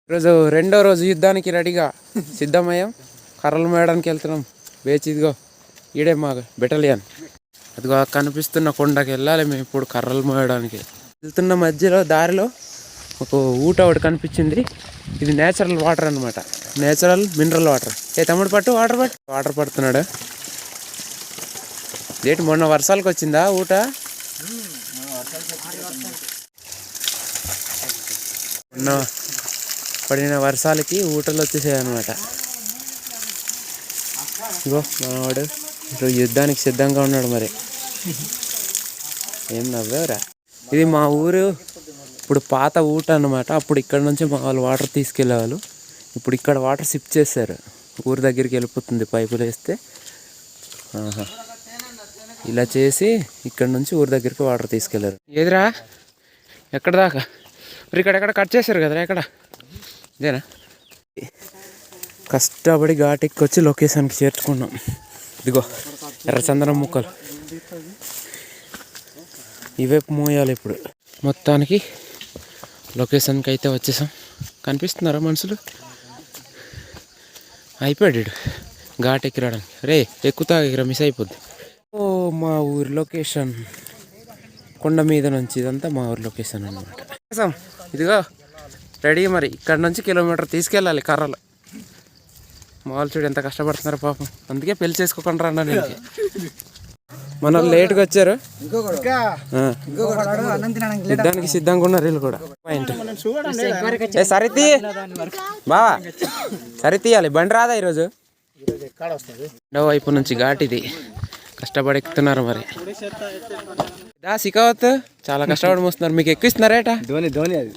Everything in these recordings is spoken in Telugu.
ఈరోజు రెండో రోజు యుద్ధానికి రెడీగా సిద్ధమయ్యాం. కర్రలు మోయడానికి వెళ్తున్నాం. ఇదిగో ఈడే మా బెటాలియన్. అదిగో కనిపిస్తున్న కొండకి వెళ్ళాలి మేము ఇప్పుడు కర్రలు మోయడానికి. వెళ్తున్న మధ్యలో దారిలో ఒక ఊట ఒకటి కనిపించింది. ఇది నేచురల్ వాటర్ అనమాట, నేచురల్ మినరల్ వాటర్. తమ్ముడు పట్టు వాటర్ పడుతున్నాడు. ఏంటి మొన్న వర్షాలకు వచ్చిందా ఊట? మొన్న పడిన వర్షాలకి ఊటలు వచ్చేసాయి అనమాట. ఇగో మనవాడు ఈరోజు యుద్ధానికి సిద్ధంగా ఉన్నాడు. మరి ఏం నవ్వేవరా. ఇది మా ఊరు ఇప్పుడు పాత ఊట అన్నమాట. అప్పుడు ఇక్కడ నుంచి మా వాళ్ళు వాటర్ తీసుకెళ్ళేవాళ్ళు. ఇప్పుడు ఇక్కడ వాటర్ షిఫ్ట్ చేశారు. ఊరి దగ్గరికి వెళ్ళిపోతుంది పైపులు వేస్తే. ఇలా చేసి ఇక్కడ నుంచి ఊరి దగ్గరికి వాటర్ తీసుకెళ్లారు. ఏదిరా ఎక్కడ దాకా? మరి ఇక్కడెక్కడ కట్ చేశారు కదరా, ఎక్కడ? ఇదేనా? కష్టపడి ఘాటికి వచ్చి లొకేషన్కి చేర్చుకున్నాం. ఇదిగో ఎర్రచందనం ముక్కలు ఇవేపు మోయాలి ఇప్పుడు. మొత్తానికి లొకేషన్కి అయితే వచ్చేసాం. కనిపిస్తున్నారా మనుషులు? అయిపోయాడు ఘాట్ ఎక్కి రావడానికి. రే ఎక్కుతా ఎగిరా, మిస్ అయిపోద్ది. ఓ మా ఊరి లొకేషన్ కొండ మీద నుంచి. ఇదంతా మా ఊరి లొకేషన్ అనమాట. ఇదిగో రెడీ. మరి ఇక్కడ నుంచి కిలోమీటర్ తీసుకెళ్ళాలి కర్రలు. మామూలు చూడు ఎంత కష్టపడుతున్నారు పాపం. అందుకే పెళ్లి చేసుకోకుండా అన్నా నేను. మన లేట్గా వచ్చారు, యుద్ధానికి సిద్ధంగా ఉన్నారు వీళ్ళు కూడా. సరితీ బావా, సరి తీయాలి. బండి రాదా ఈరోజు? వైపు నుంచి ఘాట్ ఇది. కష్టపడి ఎక్కుతున్నారు మరి. సికావత్ చాలా కష్టపడి మోస్తున్నారు. మీకు ఎక్కిస్తున్నారేట? ధోని అది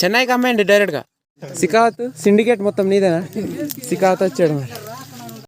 చెన్నైకి అమ్మాయండి డైరెక్ట్గా. సికావత్ సిండికేట్ మొత్తం నీదేనా? సికావత్ వచ్చాడు మరి.